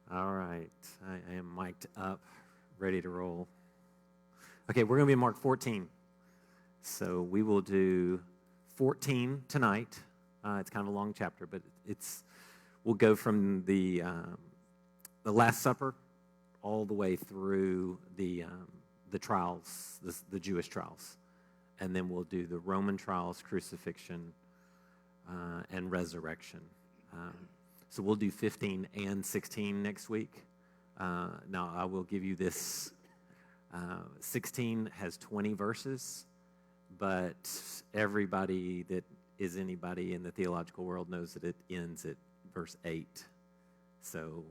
All right. I am mic'd up, ready to roll. Okay, we're going to be in Mark 14. So we will do 14 tonight. It's kind of a long chapter, but we'll go from the Last Supper all the way through the trials, the Jewish trials. And then we'll do the Roman trials, crucifixion, and resurrection. So we'll do 15 and 16 next week. Now, I will give you this. 16 has 20 verses, but everybody that is anybody in the theological world knows that it ends at verse 8. So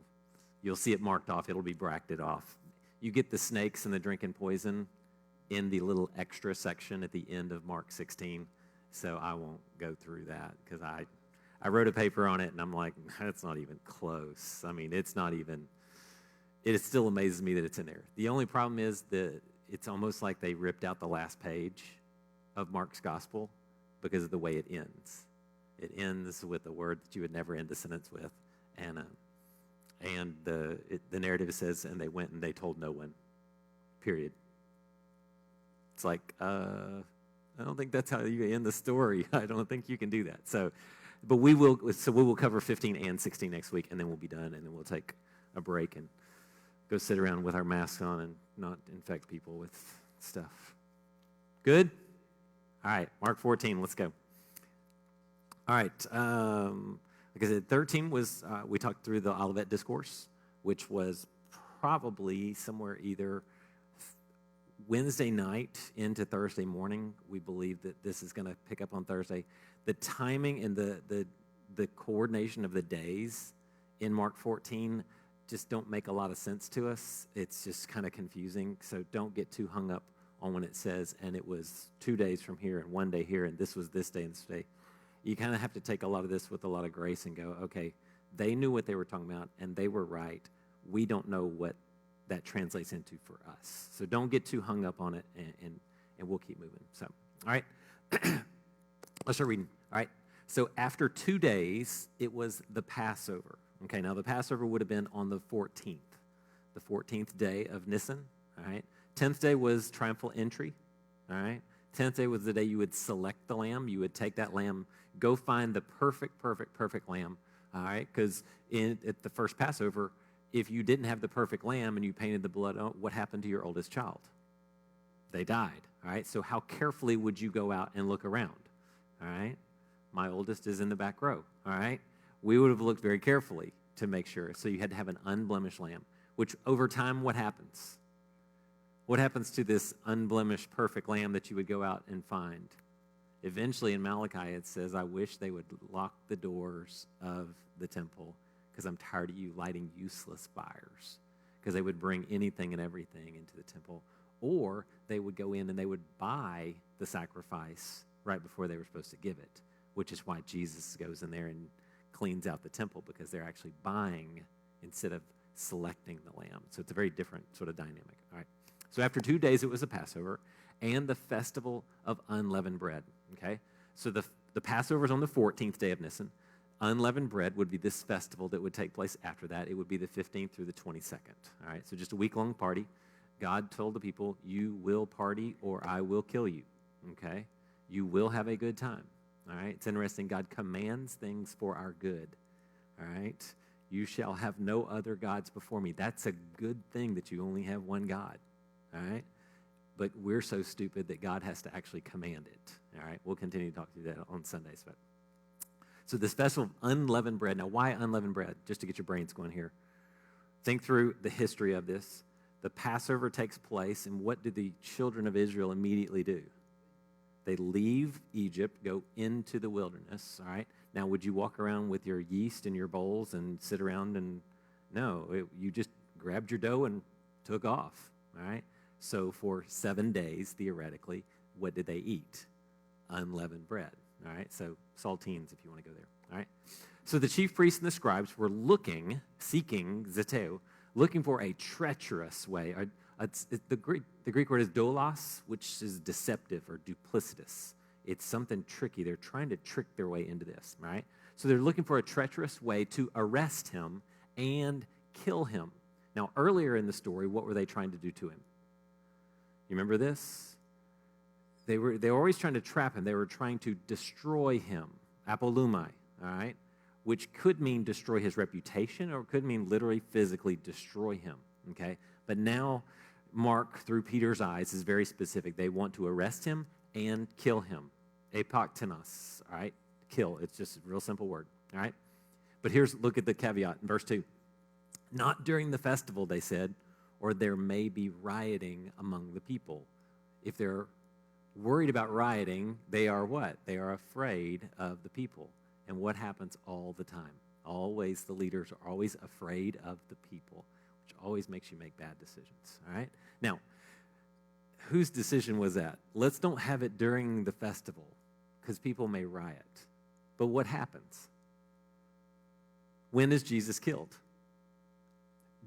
you'll see it marked off. It'll be bracketed off. You get the snakes and the drinking poison in the little extra section at the end of Mark 16. So I won't go through that because I wrote a paper on it, and I'm like, that's not even close. I mean, it still amazes me that it's in there. The only problem is that it's almost like they ripped out the last page of Mark's gospel because of the way it ends. It ends with a word that you would never end a sentence with, and the narrative says, and they went and they told no one, period. It's like, I don't think that's how you end the story. I don't think you can do that. So we will cover 15 and 16 next week, and then we'll be done, and then we'll take a break and go sit around with our masks on and not infect people with stuff. Good? All right, Mark 14, let's go. All right, like I said, 13 was, we talked through the Olivet Discourse, which was probably somewhere either Wednesday night into Thursday morning. We believe that this is going to pick up on Thursday. The timing and the coordination of the days in Mark 14 just don't make a lot of sense to us. It's just kind of confusing, so don't get too hung up on when it says, and it was 2 days from here and 1 day here, and this was this day and this day. You kind of have to take a lot of this with a lot of grace and go, okay, they knew what they were talking about, and they were right. We don't know what that translates into for us. So don't get too hung up on it, and we'll keep moving. So, all right. Let's start reading. All right. So after 2 days, it was the Passover. Okay, now the Passover would have been on the 14th day of Nisan. All right. 10th day was triumphal entry. All right. 10th day was the day you would select the lamb. You would take that lamb, go find the perfect lamb. All right, because at the first Passover, if you didn't have the perfect lamb and you painted the blood on, what happened to your oldest child? They died. All right, so how carefully would you go out and look around? All right, my oldest is in the back row. All right, we would have looked very carefully to make sure. So you had to have an unblemished lamb, which over time, what happens? What happens to this unblemished, perfect lamb that you would go out and find? Eventually in Malachi, it says, I wish they would lock the doors of the temple because I'm tired of you lighting useless fires, because they would bring anything and everything into the temple. Or they would go in and they would buy the sacrifice right before they were supposed to give it, which is why Jesus goes in there and cleans out the temple, because they're actually buying instead of selecting the lamb. So it's a very different sort of dynamic. All right. So after 2 days, it was a Passover and the festival of unleavened bread. Okay. So the Passover is on the 14th day of Nisan. Unleavened bread would be this festival that would take place after that. It would be the 15th through the 22nd. All right. So just a week-long party. God told the people, you will party or I will kill you. Okay. You will have a good time. All right. It's interesting. God commands things for our good. All right. You shall have no other gods before me. That's a good thing that you only have one God. All right. But we're so stupid that God has to actually command it. All right. We'll continue to talk through that on Sundays. But so this festival of unleavened bread. Now, why unleavened bread? Just to get your brains going here. Think through the history of this. The Passover takes place, and what do the children of Israel immediately do? They leave Egypt, go into the wilderness, all right? Now, would you walk around with your yeast in your bowls and sit around and, no, you just grabbed your dough and took off, all right? So for 7 days, theoretically, what did they eat? Unleavened bread, all right? So saltines, if you want to go there, all right? So the chief priests and the scribes were seeking zeteo, looking for a treacherous way. The Greek word is doulos, which is deceptive or duplicitous. It's something tricky. They're trying to trick their way into this, right? So they're looking for a treacherous way to arrest him and kill him. Now, earlier in the story, what were they trying to do to him? You remember this? They were always trying to trap him. They were trying to destroy him, apolumai, all right, which could mean destroy his reputation or could mean literally physically destroy him, okay? But now Mark, through Peter's eyes, is very specific. They want to arrest him and kill him. Apoktenos, all right? Kill. It's just a real simple word, all right? But look at the caveat in verse 2. Not during the festival, they said, or there may be rioting among the people. If they're worried about rioting, they are what? They are afraid of the people. And what happens all the time? Always, the leaders are always afraid of the people, which always makes you make bad decisions, all right? Now, whose decision was that? Let's don't have it during the festival because people may riot. But what happens? When is Jesus killed?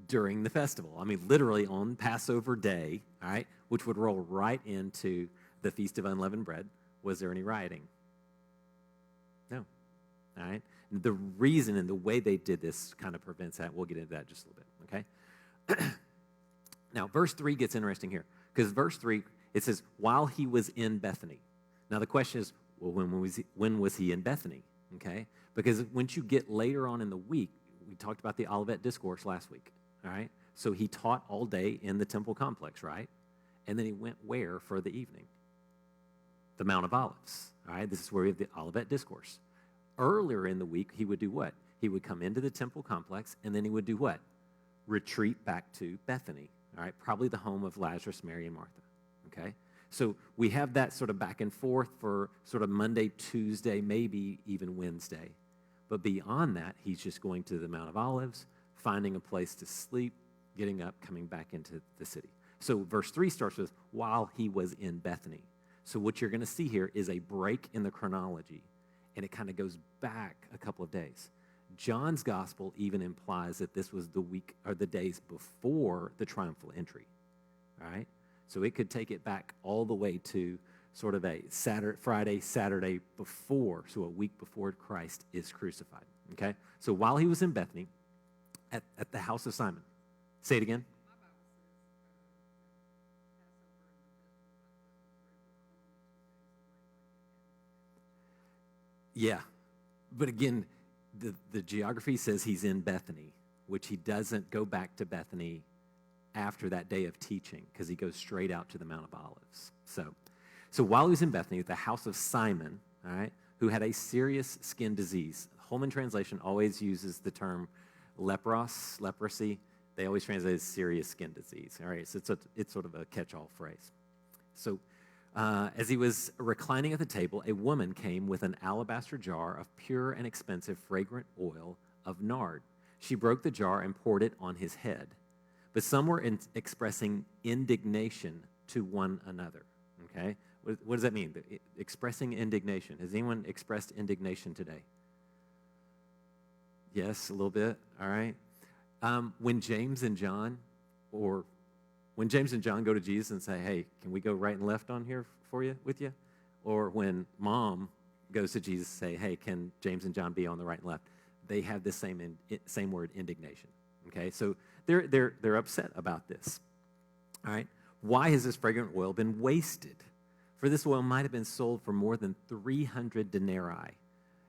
During the festival. I mean, literally on Passover day, all right, which would roll right into the Feast of Unleavened Bread. Was there any rioting? No. All right? The reason and the way they did this kind of prevents that. We'll get into that just a little bit, okay? Now, verse 3 gets interesting here because verse 3, it says, while he was in Bethany. Now, the question is, well, when was he in Bethany, okay? Because once you get later on in the week, we talked about the Olivet Discourse last week, all right? So he taught all day in the temple complex, right? And then he went where for the evening? The Mount of Olives, all right? This is where we have the Olivet Discourse. Earlier in the week, he would do what? He would come into the temple complex, and then he would do what? Retreat back to Bethany, all right? Probably the home of Lazarus, Mary, and Martha, okay? So we have that sort of back and forth for sort of Monday, Tuesday, maybe even Wednesday. But beyond that, he's just going to the Mount of Olives, finding a place to sleep, getting up, coming back into the city. So verse 3 starts with, while he was in Bethany. So what you're going to see here is a break in the chronology, and it kind of goes back a couple of days. John's gospel even implies that this was the week or the days before the triumphal entry, all right? So it could take it back all the way to sort of a Friday, Saturday before, so a week before Christ is crucified, okay? So while he was in Bethany, at the house of Simon. Say it again. Yeah, but again, the geography says he's in Bethany, which he doesn't go back to Bethany after that day of teaching because he goes straight out to the Mount of Olives. So while he was in Bethany at the house of Simon, all right, who had a serious skin disease. Holman translation always uses the term leprosy. They always translate it as serious skin disease, all right? So it's sort of a catch-all phrase. So as he was reclining at the table, a woman came with an alabaster jar of pure and expensive fragrant oil of nard. She broke the jar and poured it on his head. But some were expressing indignation to one another, okay? What does that mean? Expressing indignation. Has anyone expressed indignation today? Yes, a little bit, all right? When James and John go to Jesus and say, hey, can we go right and left on here with you? Or when mom goes to Jesus and say, hey, can James and John be on the right and left? They have this same word, indignation, okay? So they're upset about this, all right? Why has this fragrant oil been wasted? For this oil might have been sold for more than 300 denarii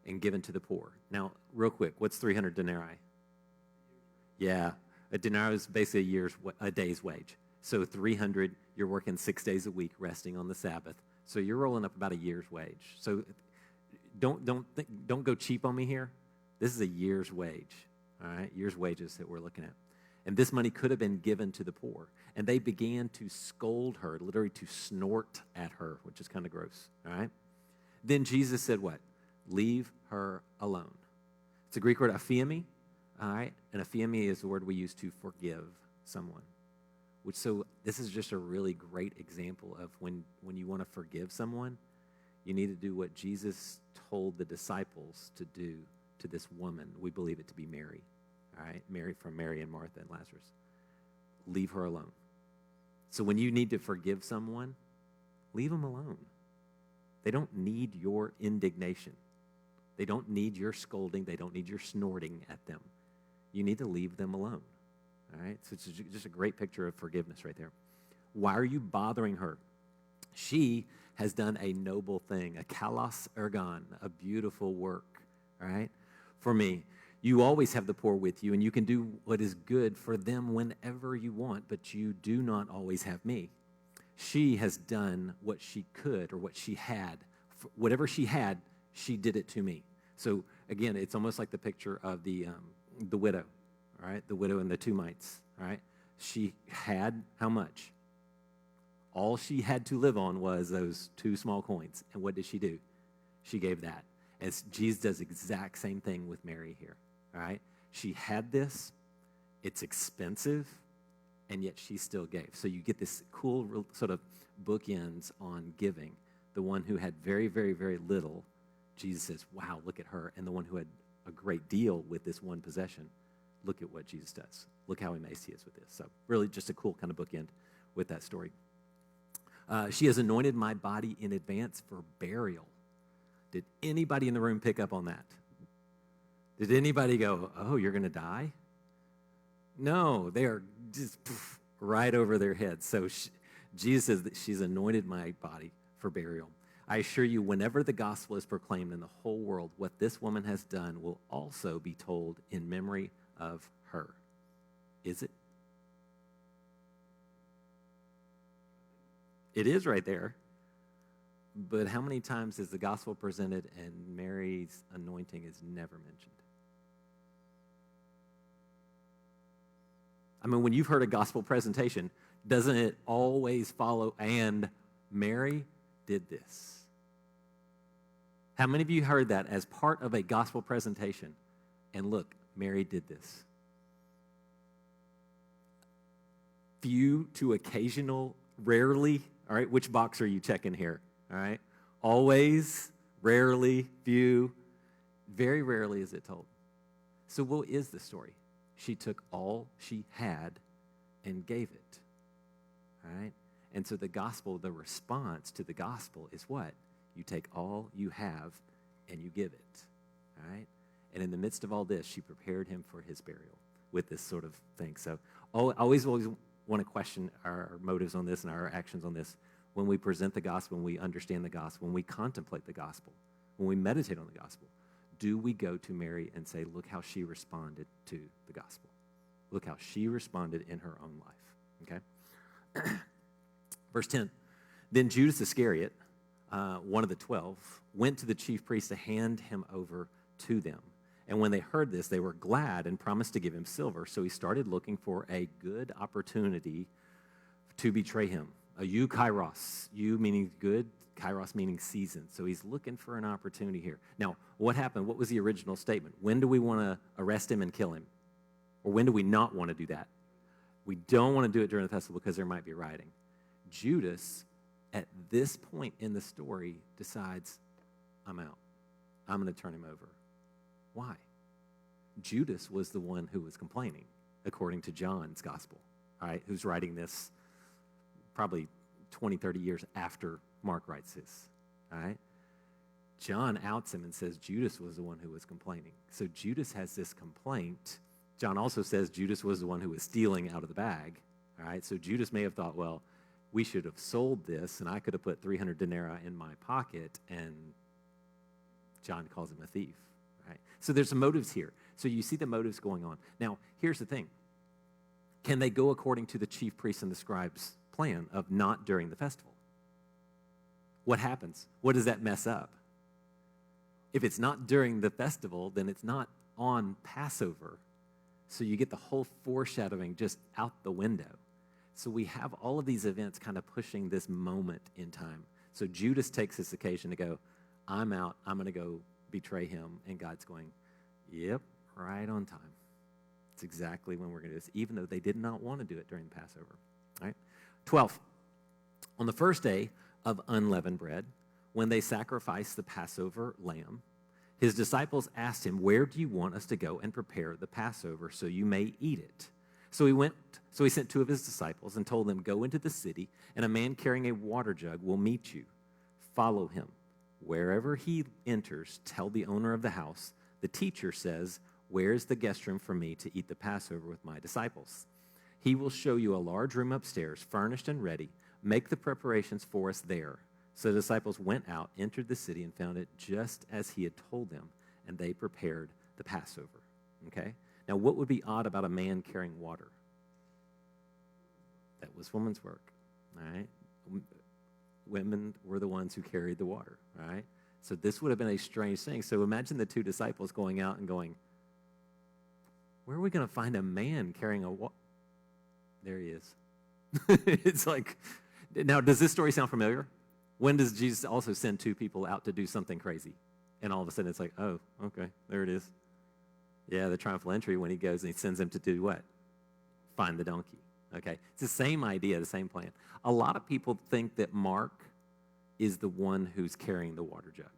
and given to the poor. Now, real quick, what's 300 denarii? Yeah, a denarii is basically a day's wage. So 300, you're working 6 days a week, resting on the Sabbath. So you're rolling up about a year's wage. So don't go cheap on me here. This is a year's wage, all right? Year's wages that we're looking at. And this money could have been given to the poor. And they began to scold her, literally to snort at her, which is kind of gross, all right? Then Jesus said what? Leave her alone. It's a Greek word, aphiemi, all right? And aphiemi is the word we use to forgive someone. So this is just a really great example of when you want to forgive someone, you need to do what Jesus told the disciples to do to this woman. We believe it to be Mary, all right? Mary and Martha and Lazarus. Leave her alone. So when you need to forgive someone, leave them alone. They don't need your indignation. They don't need your scolding. They don't need your snorting at them. You need to leave them alone, All right, so it's just a great picture of forgiveness right there. Why are you bothering her? She has done a noble thing, a kalos ergon, a beautiful work, all right? For me, you always have the poor with you, and you can do what is good for them whenever you want, but you do not always have me. She has done what she could or what she had. Whatever she had, she did it to me. So again, it's almost like the picture of the widow, all right? The widow and the two mites, all right? She had how much? All she had to live on was those 2 small coins. And what did she do? She gave that. As Jesus does the exact same thing with Mary here, all right? She had this. It's expensive, and yet she still gave. So you get this cool sort of bookends on giving. The one who had very, very, very little, Jesus says, wow, look at her. And the one who had a great deal with this one possession, look at what Jesus does. Look how amazed he is with this. So really just a cool kind of bookend with that story. She has anointed my body in advance for burial. Did anybody in the room pick up on that? Did anybody go, oh, you're going to die? No, they are just right over their heads. So Jesus says that she's anointed my body for burial. I assure you, whenever the gospel is proclaimed in the whole world, what this woman has done will also be told in memory of her. Is it? It is right there. But how many times is the gospel presented and Mary's anointing is never mentioned? I mean, when you've heard a gospel presentation, doesn't it always follow, and Mary did this? How many of you heard that as part of a gospel presentation? And look, Mary did this. Few to occasional, rarely. All right, which box are you checking here? All right, always, rarely, few. Very rarely is it told. So what is the story? She took all she had and gave it. All right, and so the gospel, the response to the gospel is what? You take all you have and you give it. All right, and in the midst of all this, she prepared him for his burial with this sort of thing. So always want to question our motives on this and our actions on this. When we present the gospel, when we understand the gospel, when we contemplate the gospel, when we meditate on the gospel, do we go to Mary and say, look how she responded to the gospel? Look how she responded in her own life, okay? Verse 10, then Judas Iscariot, one of the 12, went to the chief priests to hand him over to them. And when they heard this, they were glad and promised to give him silver. So he started looking for a good opportunity to betray him. A eukairos, eu meaning good, kairos meaning season. So he's looking for an opportunity here. Now, what happened? What was the original statement? When do we want to arrest him and kill him? Or when do we not want to do that? We don't want to do it during the festival because there might be rioting. Judas, at this point in the story, decides, I'm out. I'm going to turn him over. Why? Judas was the one who was complaining, according to John's gospel, all right, who's writing this probably 20, 30 years after Mark writes this, all right? John outs him and says Judas was the one who was complaining. So Judas has this complaint. John also says Judas was the one who was stealing out of the bag, all right? So Judas may have thought, well, we should have sold this, and I could have put 300 denarii in my pocket, and John calls him a thief, right? So there's some motives here. So you see the motives going on. Now, here's the thing. Can they go according to the chief priests and the scribes' plan of not during the festival? What happens? What does that mess up? If it's not during the festival, then it's not on Passover. So you get the whole foreshadowing just out the window. So we have all of these events kind of pushing this moment in time. So Judas takes this occasion to go, I'm out, I'm going to go betray him. And God's going, yep, right on time. It's exactly when we're going to do this, even though they did not want to do it during Passover. All right? 12, on the first day of Unleavened Bread, when they sacrificed the Passover lamb, his disciples asked him, where do you want us to go and prepare the Passover so you may eat it? So he sent 2 of his disciples and told them, go into the city, and a man carrying a water jug will meet you. Follow him. Wherever he enters, tell the owner of the house, the teacher says, where's the guest room for me to eat the Passover with my disciples? He will show you a large room upstairs, furnished and ready. Make the preparations for us there." So the disciples went out, entered the city, and found it just as he had told them, and they prepared the Passover. Okay? Now, what would be odd about a man carrying water? That was woman's work, all right? Women were the ones who carried the water, all right? So this would have been a strange thing. So imagine the two disciples going out and going, "Where are we going to find a man carrying a water?" There he is. It's like, now, does this story sound familiar? When does Jesus also send two people out to do something crazy? And all of a sudden it's like, oh, okay, there it is. Yeah, the triumphal entry, when he goes and he sends them to do what? Find the donkey. Okay, it's the same idea, the same plan. A lot of people think that Mark is the one who's carrying the water jug,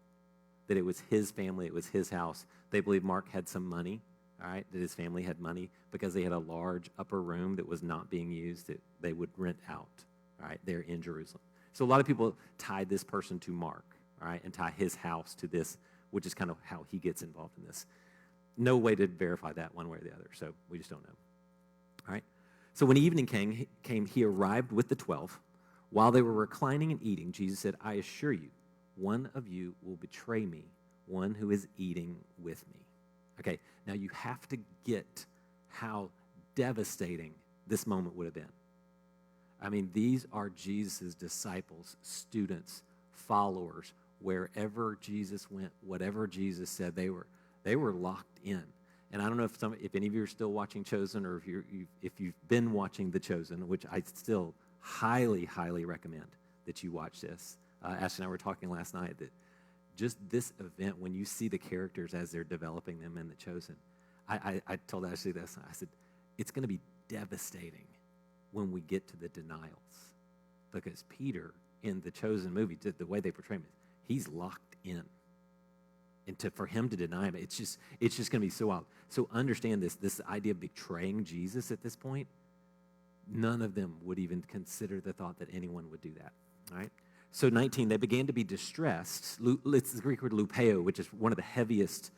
that it was his family, it was his house. They believe Mark had some money, all right, that his family had money because they had a large upper room that was not being used that they would rent out, all right, there in Jerusalem. So a lot of people tie this person to Mark, all right, and tie his house to this, which is kind of how he gets involved in this. No way to verify that one way or the other, so we just don't know, all right? So when evening came, he arrived with the 12. While they were reclining and eating, Jesus said, "I assure you, one of you will betray me, one who is eating with me." Okay, now you have to get how devastating this moment would have been. I mean, these are Jesus' disciples, students, followers. Wherever Jesus went, whatever Jesus said, they were locked in. And I don't know if any of you are still watching Chosen, or if you've been watching The Chosen, which I still highly, highly recommend that you watch this. Ashley and I were talking last night that just this event, when you see the characters as they're developing them in The Chosen, I told Ashley this. I said, it's going to be devastating when we get to the denials, because Peter in The Chosen movie, the way they portray him, he's locked in. And for him to deny him, it's just going to be so wild. So understand this idea of betraying Jesus at this point, none of them would even consider the thought that anyone would do that, all right? So 19, they began to be distressed. It's the Greek word lupeo, which is one of the heaviest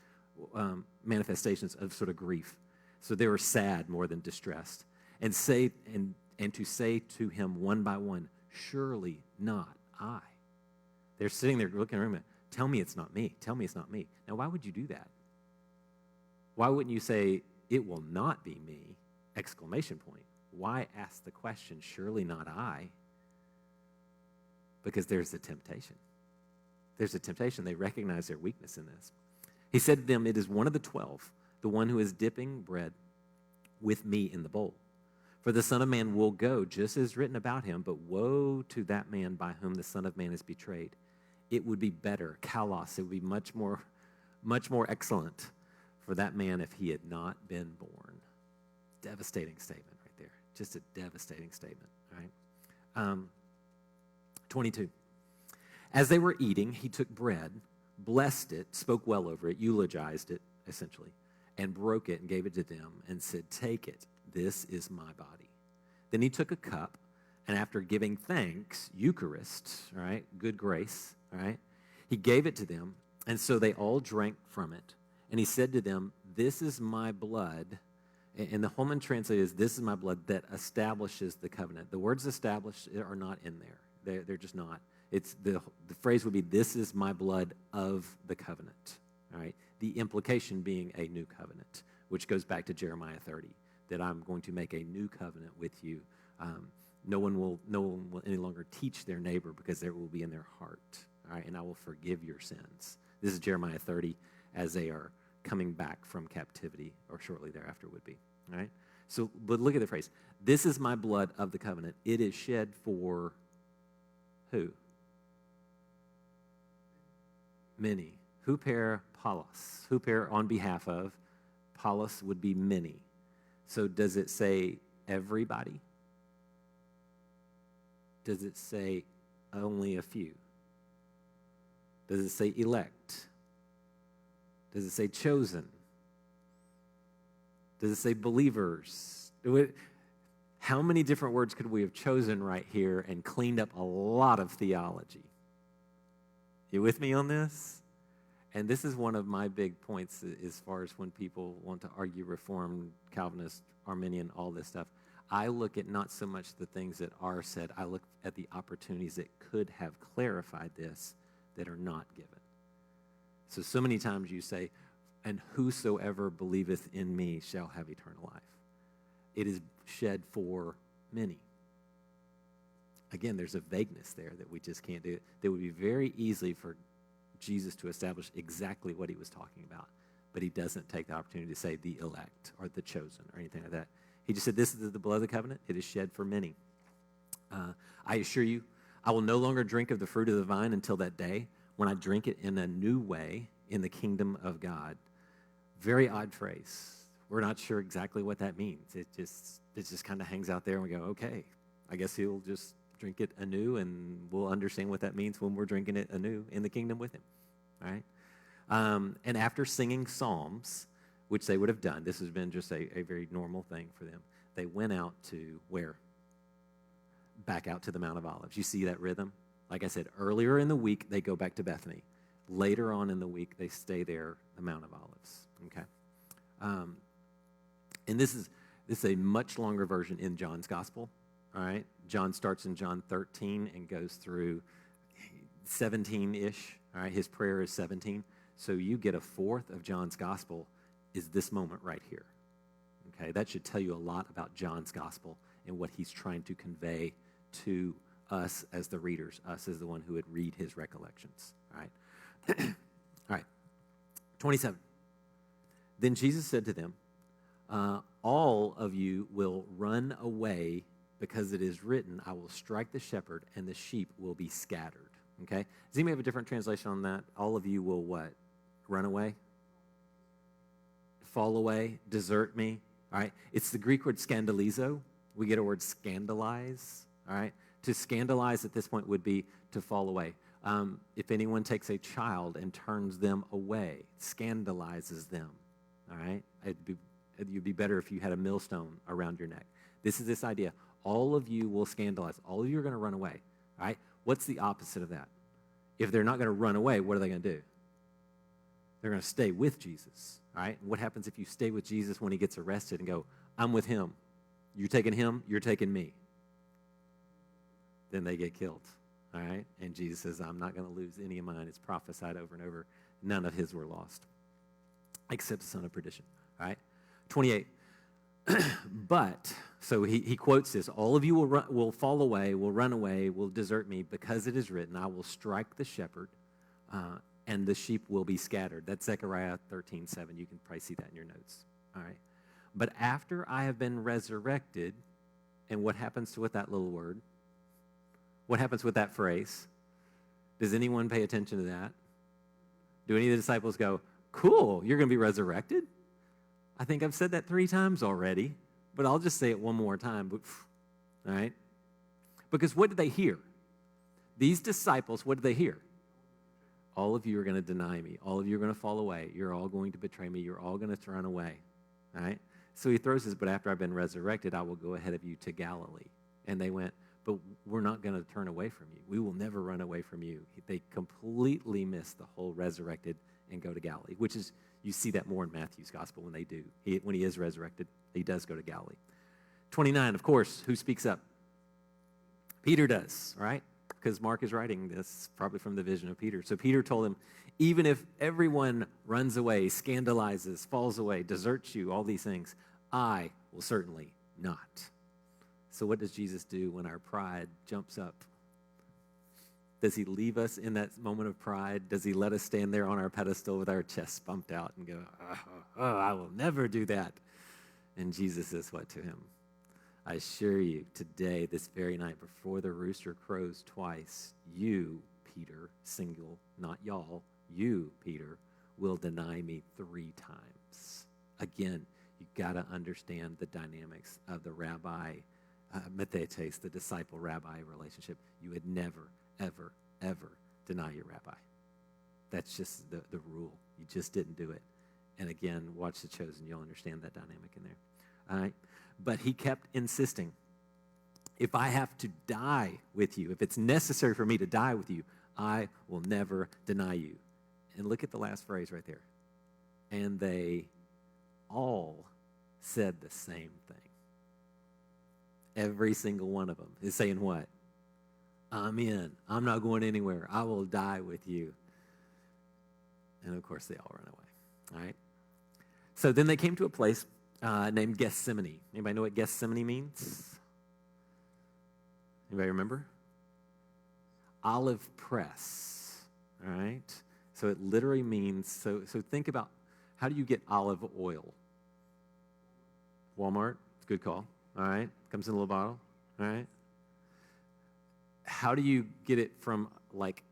manifestations of sort of grief. So they were sad more than distressed. And to say to him one by one, "Surely not I." They're sitting there looking around, "Tell me it's not me. Tell me it's not me." Now, why would you do that? Why wouldn't you say, "It will not be me," exclamation point? Why ask the question, "Surely not I"? Because there's a temptation. There's a temptation. They recognize their weakness in this. He said to them, "It is one of the 12, the one who is dipping bread with me in the bowl. For the Son of Man will go just as written about him, but woe to that man by whom the Son of Man is betrayed. It would be better, kalos, it would be much more excellent for that man if he had not been born." Devastating statement right there. Just a devastating statement, right? 22. As they were eating, he took bread, blessed it, spoke well over it, eulogized it, essentially, and broke it and gave it to them and said, "Take it, this is my body." Then he took a cup, and after giving thanks, Eucharist, all right, good grace, all right, he gave it to them, and so they all drank from it. And he said to them, "This is my blood." And the Holman translated is, "This is my blood that establishes the covenant." The words "establish" are not in there. They're just not. It's the phrase would be, "This is my blood of the covenant." All right. The implication being a new covenant, which goes back to Jeremiah 30, that I'm going to make a new covenant with you. No one will any longer teach their neighbor, because there will be in their heart. All right, and I will forgive your sins. This is Jeremiah 30 as they are coming back from captivity, or shortly thereafter would be. All right. So, but look at the phrase. "This is my blood of the covenant. It is shed for" who? Many. Huper Paulus. Huper on behalf of. Paulus would be many. So does it say everybody? Does it say only a few? Does it say elect? Does it say chosen? Does it say believers? How many different words could we have chosen right here and cleaned up a lot of theology? You with me on this? And this is one of my big points as far as when people want to argue Reformed, Calvinist, Arminian, all this stuff. I look at not so much the things that are said, I look at the opportunities that could have clarified this that are not given. So many times you say, and whosoever believeth in me shall have eternal life. It is shed for many. Again, there's a vagueness there that we just can't do. That would be very easy for Jesus to establish exactly what he was talking about, but he doesn't take the opportunity to say the elect or the chosen or anything like that. He just said, this is the blood of the covenant. It is shed for many. I assure you, I will no longer drink of the fruit of the vine until that day when I drink it in a new way in the kingdom of God. Very odd phrase. We're not sure exactly what that means. It just kind of hangs out there and we go, okay, I guess he'll just drink it anew and we'll understand what that means when we're drinking it anew in the kingdom with him. All right? And after singing psalms, which they would have done, this has been just a very normal thing for them, they went out to where? Back out to the Mount of Olives. You see that rhythm? Like I said, earlier in the week, they go back to Bethany. Later on in the week, they stay there, the Mount of Olives. Okay? And this is a much longer version in John's gospel. All right? John starts in John 13 and goes through 17-ish. All right? His prayer is 17. So you get a fourth of John's gospel is this moment right here. Okay? That should tell you a lot about John's gospel and what he's trying to convey to us as the readers, us as the one who would read his recollections. All right? All right. 27. Then Jesus said to them, all of you will run away because it is written, I will strike the shepherd and the sheep will be scattered. Okay? Does anybody have a different translation on that? All of you will what? Run away? Fall away? Desert me? All right? It's the Greek word scandalizo. We get a word scandalize. All right? To scandalize at this point would be to fall away. If anyone takes a child and turns them away, scandalizes them. All right? It'd be better if you had a millstone around your neck. This is this idea. All of you will scandalize. All of you are going to run away. All right? What's the opposite of that? If they're not going to run away, what are they going to do? They're going to stay with Jesus. All right? What happens if you stay with Jesus when he gets arrested and go, I'm with him. You're taking him, you're taking me. Then they get killed. All right? And Jesus says, I'm not going to lose any of mine. It's prophesied over and over. None of his were lost, except the son of perdition. All right? 28. But, so he quotes this, all of you will fall away, will run away, will desert me, because it is written, I will strike the shepherd, and the sheep will be scattered. That's Zechariah 13:7. You can probably see that in your notes. All right? But after I have been resurrected, and what happens to with that little word? What happens with that phrase? Does anyone pay attention to that? Do any of the disciples go, cool, you're going to be resurrected? I think I've said that 3 times already, but I'll just say it one more time. All right? Because what did they hear? These disciples, what did they hear? All of you are going to deny me. All of you are going to fall away. You're all going to betray me. You're all going to run away. All right? So he throws this, but after I've been resurrected, I will go ahead of you to Galilee. And they went, but we're not going to turn away from you. We will never run away from you. They completely miss the whole resurrected and go to Galilee, which is, you see that more in Matthew's gospel when they do. When he is resurrected, he does go to Galilee. 29, of course, who speaks up? Peter does, right? Because Mark is writing this probably from the vision of Peter. So Peter told him, even if everyone runs away, scandalizes, falls away, deserts you, all these things, I will certainly not. So what does Jesus do when our pride jumps up? Does he leave us in that moment of pride? Does he let us stand there on our pedestal with our chests bumped out and go, I will never do that? And Jesus says what to him? I assure you, today, this very night, before the rooster crows twice, you, Peter, single, not y'all, you, Peter, will deny me 3 times. Again, you got to understand the dynamics of the rabbi methetes, the disciple-rabbi relationship. You would never, ever, ever deny your rabbi. That's just the rule. You just didn't do it. And again, watch The Chosen. You'll understand that dynamic in there. All right? But he kept insisting, if I have to die with you, if it's necessary for me to die with you, I will never deny you. And look at the last phrase right there. And they all said the same thing. Every single one of them is saying what? I'm in. I'm not going anywhere. I will die with you. And of course, they all run away. All right? So then they came to a place named Gethsemane. Anybody know what Gethsemane means? Anybody remember? Olive press. All right? So it literally means, so think about, how do you get olive oil? Walmart. It's a good call. All right? Comes in a little bottle. All right? How do you get it from, like,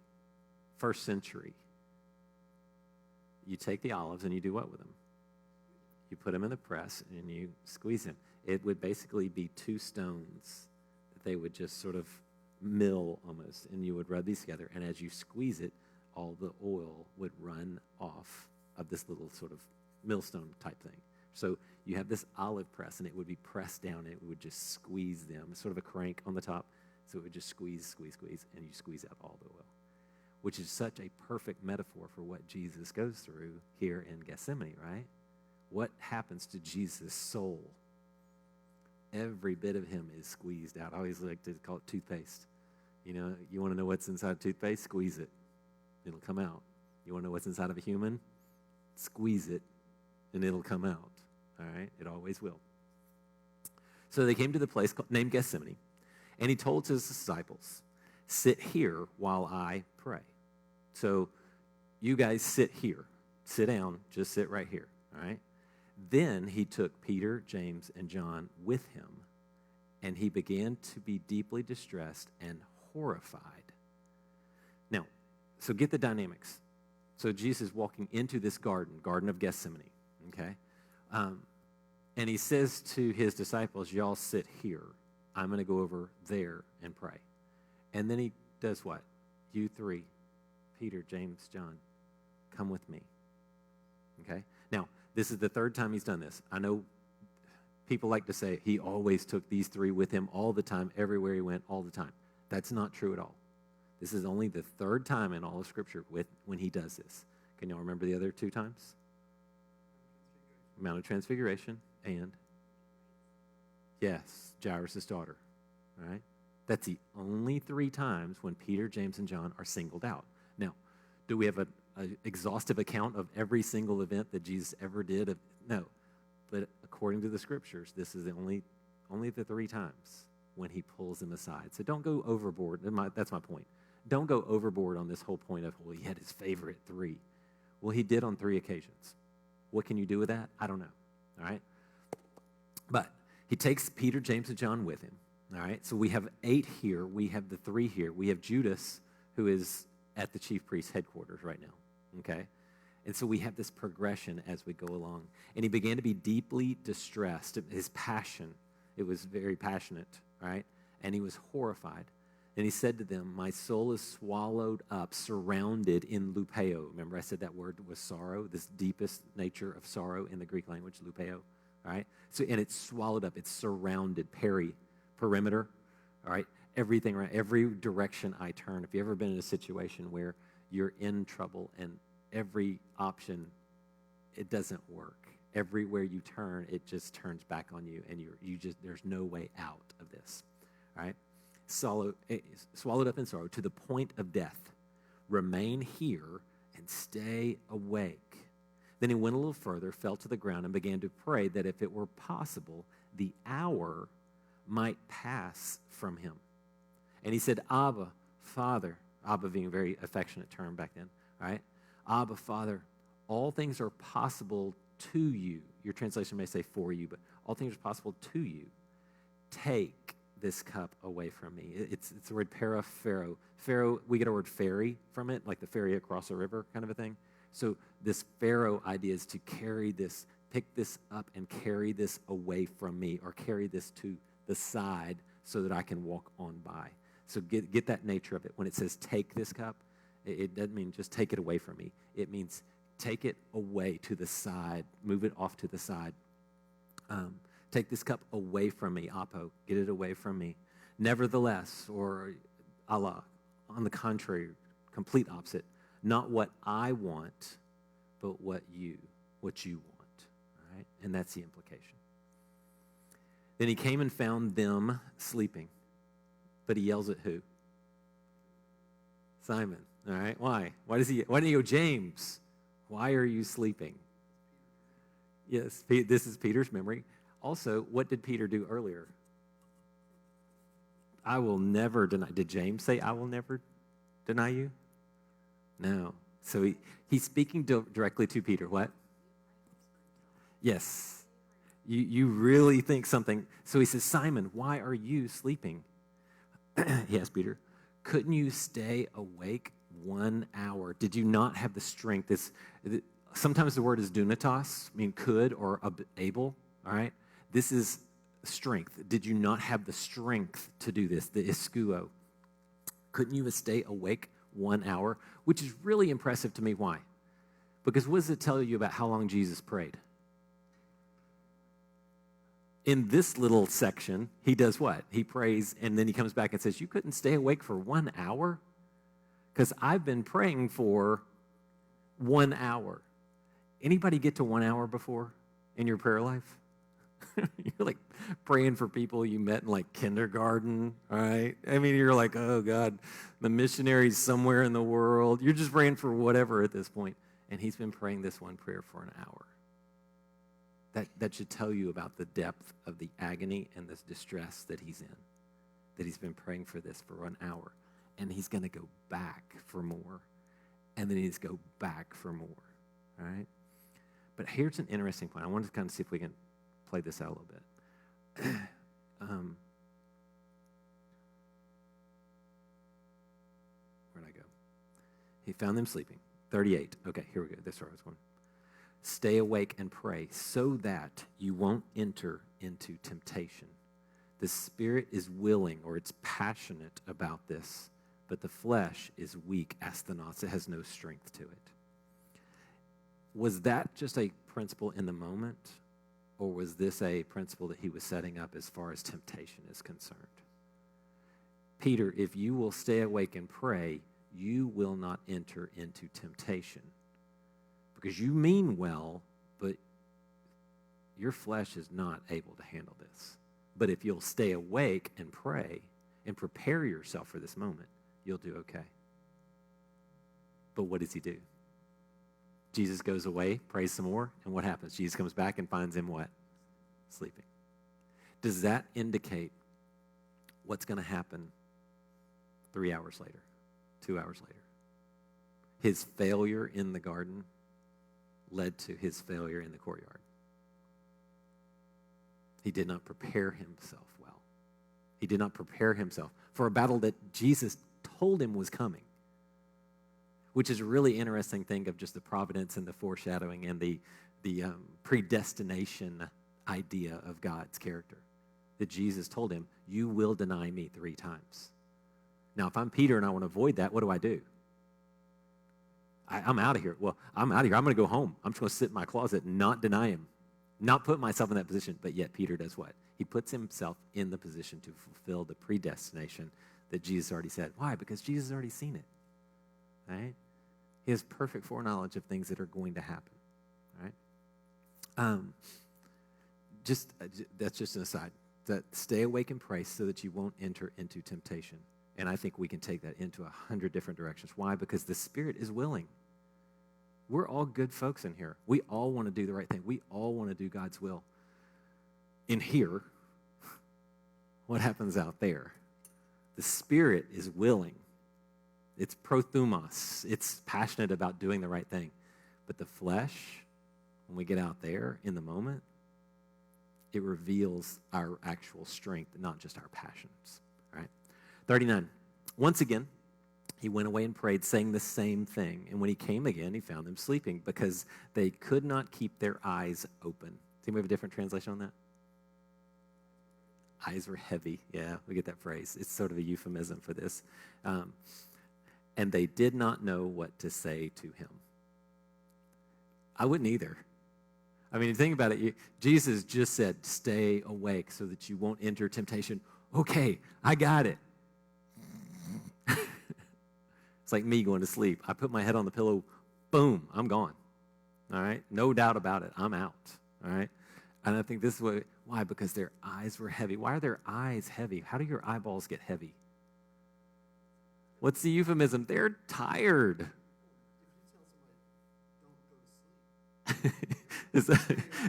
first century? You take the olives and you do what with them? You put them in the press and you squeeze them. It would basically be two stones that they would just sort of mill almost, and you would rub these together, and as you squeeze it, all the oil would run off of this little sort of millstone type thing. So you have this olive press, and it would be pressed down, and it would just squeeze them. It's sort of a crank on the top, so it would just squeeze, and you squeeze out all the oil, which is such a perfect metaphor for what Jesus goes through here in Gethsemane, right? What happens to Jesus' soul? Every bit of him is squeezed out. I always like to call it toothpaste. You know, you want to know what's inside toothpaste? Squeeze it. It'll come out. You want to know what's inside of a human? Squeeze it, and it'll come out. All right? It always will. So they came to the place named Gethsemane, and he told his disciples, sit here while I pray. So you guys sit here. Sit down. Just sit right here. All right? Then he took Peter, James, and John with him, and he began to be deeply distressed and horrified. Now, so get the dynamics. So Jesus is walking into this Garden of Gethsemane, okay? And he says to his disciples, y'all sit here. I'm going to go over there and pray. And then he does what? You three, Peter, James, John, come with me, okay? Now, this is the third time he's done this. I know people like to say he always took these three with him all the time, everywhere he went, all the time. That's not true at all. This is only the third time in all of Scripture when he does this. Can y'all remember the other two times? Mount of Transfiguration and, yes, Jairus' daughter. All right? That's the only three times when Peter, James, and John are singled out. Now, do we have an exhaustive account of every single event that Jesus ever did? No. But according to the Scriptures, this is only the three times when he pulls them aside. So don't go overboard. That's my point. Don't go overboard on this whole point of, well, he had his favorite three. Well, he did on 3 occasions. What can you do with that? I don't know. All right? But he takes Peter, James, and John with him. All right? So we have 8 here. We have the 3 here. We have Judas, who is at the chief priest's headquarters right now. Okay? And so we have this progression as we go along. And he began to be deeply distressed. His passion, it was very passionate, right? And he was horrified. And he said to them, my soul is swallowed up, surrounded in lupeo. Remember I said that word was sorrow, this deepest nature of sorrow in the Greek language, lupeo, all right? So, and it's swallowed up, it's surrounded, perimeter, all right? Everything, right? Every direction I turn. If you've ever been in a situation where you're in trouble and every option, it doesn't work. Everywhere you turn, it just turns back on you, and there's no way out of this. All right? Swallowed up in sorrow to the point of death. Remain here and stay awake. Then he went a little further, fell to the ground, and began to pray that if it were possible, the hour might pass from him. And he said, Abba, Father, Abba being a very affectionate term back then, all right? Abba, Father, all things are possible to you. Your translation may say for you, but all things are possible to you. Take this cup away from me. It's the word paraphero. Pharaoh, we get our word ferry from it, like the ferry across a river kind of a thing. So this Pharaoh idea is to carry this, pick this up and carry this away from me, or carry this to the side so that I can walk on by. So get that nature of it. When it says take this cup, it doesn't mean just take it away from me. It means take it away to the side, move it off to the side. Take this cup away from me, apo, get it away from me. Nevertheless, or Allah, on the contrary, complete opposite, not what I want, but what you want, all right? And that's the implication. Then he came and found them sleeping. But he yells at who? Simon. All right, why? Why didn't he go, James, why are you sleeping? Yes, this is Peter's memory. Also, what did Peter do earlier? I will never deny. Did James say, I will never deny you? No. So he's speaking directly to Peter. What? Yes. You really think something. So he says, Simon, why are you sleeping? He asked Peter, couldn't you stay awake 1 hour? Did you not have the strength? Sometimes the word is dunatos, mean could or able, all right? This is strength. Did you not have the strength to do this, the iskuo? Couldn't you stay awake 1 hour? Which is really impressive to me. Why? Because what does it tell you about how long Jesus prayed? In this little section, he does what? He prays, and then he comes back and says, you couldn't stay awake for 1 hour? Because I've been praying for 1 hour. Anybody get to 1 hour before in your prayer life? You're like praying for people you met in like kindergarten, all right? I mean, you're like, oh God, the missionaries somewhere in the world. You're just praying for whatever at this point. And he's been praying this one prayer for an hour. That should tell you about the depth of the agony and this distress that he's in, that he's been praying for this for 1 hour. And he's going to go back for more. And then he's go back for more, all right? But here's an interesting point. I want to kind of see if we can play this out a little bit. Where'd I go? He found them sleeping. 38. Okay, here we go. That's where I was going. Stay awake and pray so that you won't enter into temptation. The spirit is willing, or it's passionate about this, but the flesh is weak, asthenos. It has no strength to it. Was that just a principle in the moment, or was this a principle that he was setting up as far as temptation is concerned? Peter, if you will stay awake and pray, you will not enter into temptation. Because you mean well, but your flesh is not able to handle this. But if you'll stay awake and pray and prepare yourself for this moment, you'll do okay. But what does he do? Jesus goes away, prays some more, and what happens? Jesus comes back and finds him what? Sleeping. Does that indicate what's going to happen 3 hours later, 2 hours later? His failure in the garden led to his failure in the courtyard. He did not prepare himself well. He did not prepare himself for a battle that Jesus told him was coming, which is a really interesting thing of just the providence and the foreshadowing and the predestination idea of God's character. That Jesus told him, you will deny me 3 times. Now, if I'm Peter and I want to avoid that, what do? I'm out of here. Well, I'm out of here. I'm going to go home. I'm just going to sit in my closet and not deny him, not put myself in that position. But yet Peter does what? He puts himself in the position to fulfill the predestination that Jesus already said. Why? Because Jesus has already seen it, right? He has perfect foreknowledge of things that are going to happen, right? That's just an aside. That stay awake and pray so that you won't enter into temptation. And I think we can take that into 100 different directions. Why? Because the Spirit is willing. We're all good folks in here. We all want to do the right thing. We all want to do God's will. In here, what happens out there? The Spirit is willing. It's prothumos. It's passionate about doing the right thing. But the flesh, when we get out there in the moment, it reveals our actual strength, not just our passions. Right? 39. Once again, he went away and prayed, saying the same thing. And when he came again, he found them sleeping because they could not keep their eyes open. Does anybody have a different translation on that? Eyes were heavy. Yeah, we get that phrase. It's sort of a euphemism for this. And they did not know what to say to him. I wouldn't either. I mean, think about it. Jesus just said, stay awake so that you won't enter temptation. Okay, I got it. It's like me going to sleep. I put my head on the pillow, boom, I'm gone. All right? No doubt about it. I'm out. All right? And I think this is why? Because their eyes were heavy. Why are their eyes heavy? How do your eyeballs get heavy? What's the euphemism? They're tired.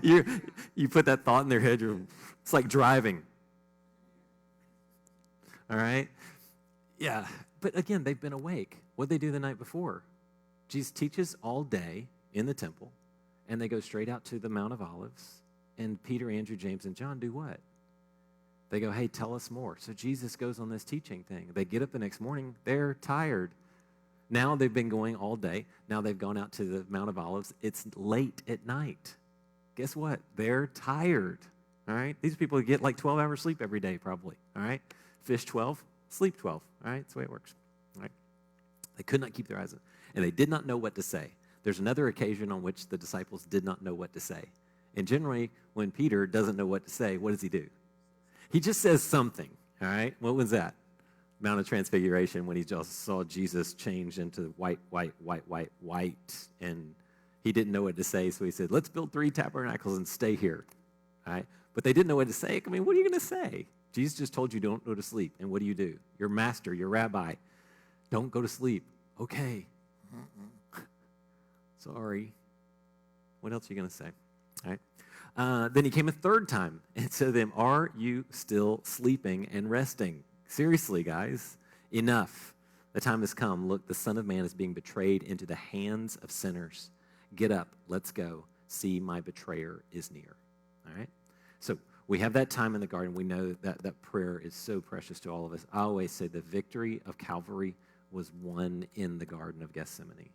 You put that thought in their head, it's like driving. All right? Yeah. But again, they've been awake. What'd they do the night before? Jesus teaches all day in the temple, and they go straight out to the Mount of Olives, and Peter, Andrew, James, and John do what? They go, hey, tell us more. So Jesus goes on this teaching thing. They get up the next morning. They're tired. Now they've been going all day. Now they've gone out to the Mount of Olives. It's late at night. Guess what? They're tired. All right? These people get like 12 hours sleep every day probably. All right? Fish 12, sleep 12. All right? That's the way it works. All right? They could not keep their eyes on, and they did not know what to say. There's another occasion on which the disciples did not know what to say. And generally, when Peter doesn't know what to say, what does he do? He just says something, all right? What was that? Mount of Transfiguration, when he just saw Jesus change into white, and he didn't know what to say, so he said, let's build 3 tabernacles and stay here, all right? But they didn't know what to say. I mean, what are you going to say? Jesus just told you don't go to sleep, and what do? Your master, your rabbi, don't go to sleep. Okay. Sorry. What else are you going to say? All right. Then he came a third time and said to them, are you still sleeping and resting? Seriously, guys, enough. The time has come. Look, the Son of Man is being betrayed into the hands of sinners. Get up. Let's go. See, my betrayer is near. All right? So we have that time in the garden. We know that that prayer is so precious to all of us. I always say the victory of Calvary was won in the Garden of Gethsemane.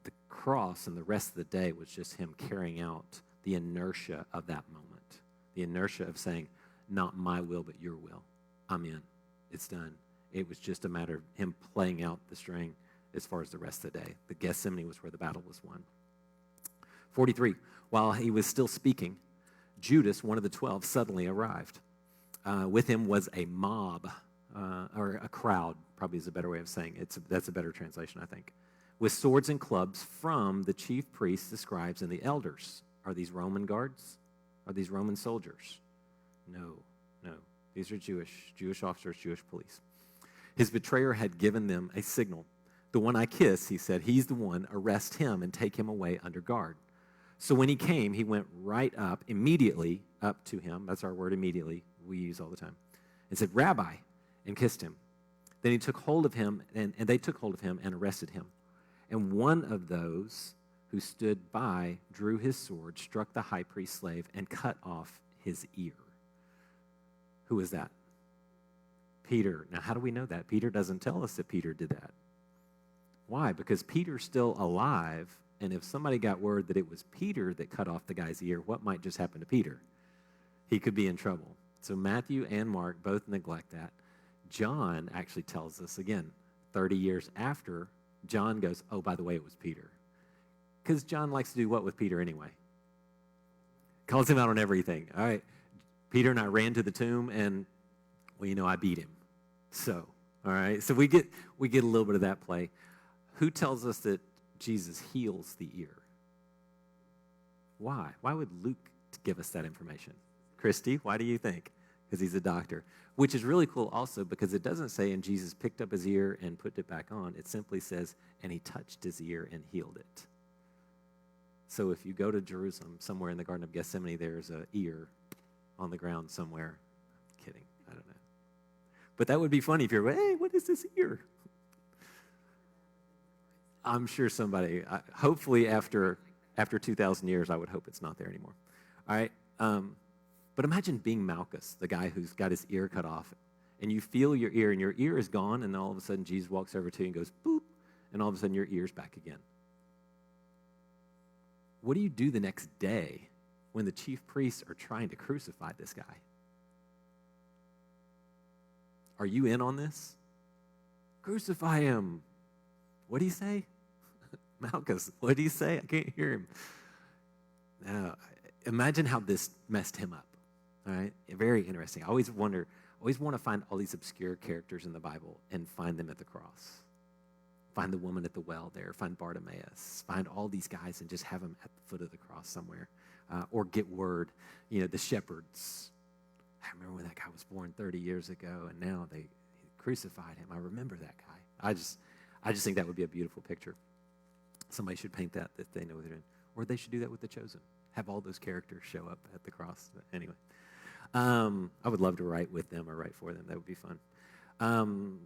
The cross and the rest of the day was just him carrying out the inertia of that moment. The inertia of saying, not my will, but your will. I'm in. It's done. It was just a matter of him playing out the string as far as the rest of the day. The Gethsemane was where the battle was won. 43, while he was still speaking, Judas, one of the 12, suddenly arrived. With him was a mob, or a crowd, probably is a better way of saying it. That's a better translation, I think. With swords and clubs from the chief priests, the scribes, and the elders. Are these Roman guards? Are these Roman soldiers? No. These are Jewish officers, Jewish police. His betrayer had given them a signal. The one I kiss, he said, he's the one, arrest him and take him away under guard. So when he came, he went right up, immediately up to him. That's our word, immediately, we use all the time. And said, Rabbi, and kissed him. Then he took hold of him, and they took hold of him and arrested him. And one of those who stood by drew his sword, struck the high priest's slave, and cut off his ear. Who is that? Peter. Now, how do we know that? Peter doesn't tell us that Peter did that. Why? Because Peter's still alive, and if somebody got word that it was Peter that cut off the guy's ear, what might just happen to Peter? He could be in trouble. So Matthew and Mark both neglect that. John actually tells us, again, 30 years after, John goes, oh, by the way, it was Peter. Because John likes to do what with Peter anyway? Calls him out on everything. All right, Peter and I ran to the tomb, and, well, I beat him. So, all right, so we get a little bit of that play. Who tells us that Jesus heals the ear? Why? Why would Luke give us that information? Christy, why do you think? Because he's a doctor. Which is really cool also because it doesn't say, and Jesus picked up his ear and put it back on. It simply says, and he touched his ear and healed it. So if you go to Jerusalem, somewhere in the Garden of Gethsemane, there's an ear on the ground somewhere. Kidding, I don't know. But that would be funny if you're, hey, what is this ear? I'm sure somebody, hopefully after 2,000 years, I would hope it's not there anymore. All right, but imagine being Malchus, the guy who's got his ear cut off, and you feel your ear, and your ear is gone, and all of a sudden Jesus walks over to you and goes, boop, and all of a sudden your ear's back again. What do you do the next day when the chief priests are trying to crucify this guy? Are you in on this? Crucify him. What do you say? Malchus, what do you say? I can't hear him. Now, imagine how this messed him up. All right, very interesting. I always want to find all these obscure characters in the Bible and find them at the cross. Find the woman at the well there. Find Bartimaeus. Find all these guys and just have them at the foot of the cross somewhere. or get word. The shepherds. I remember when that guy was born 30 years ago, and now they crucified him. I remember that guy. I just think that would be a beautiful picture. Somebody should paint that they know what they're doing. Or they should do that with The Chosen. Have all those characters show up at the cross. But anyway, I would love to write with them or write for them. That would be fun.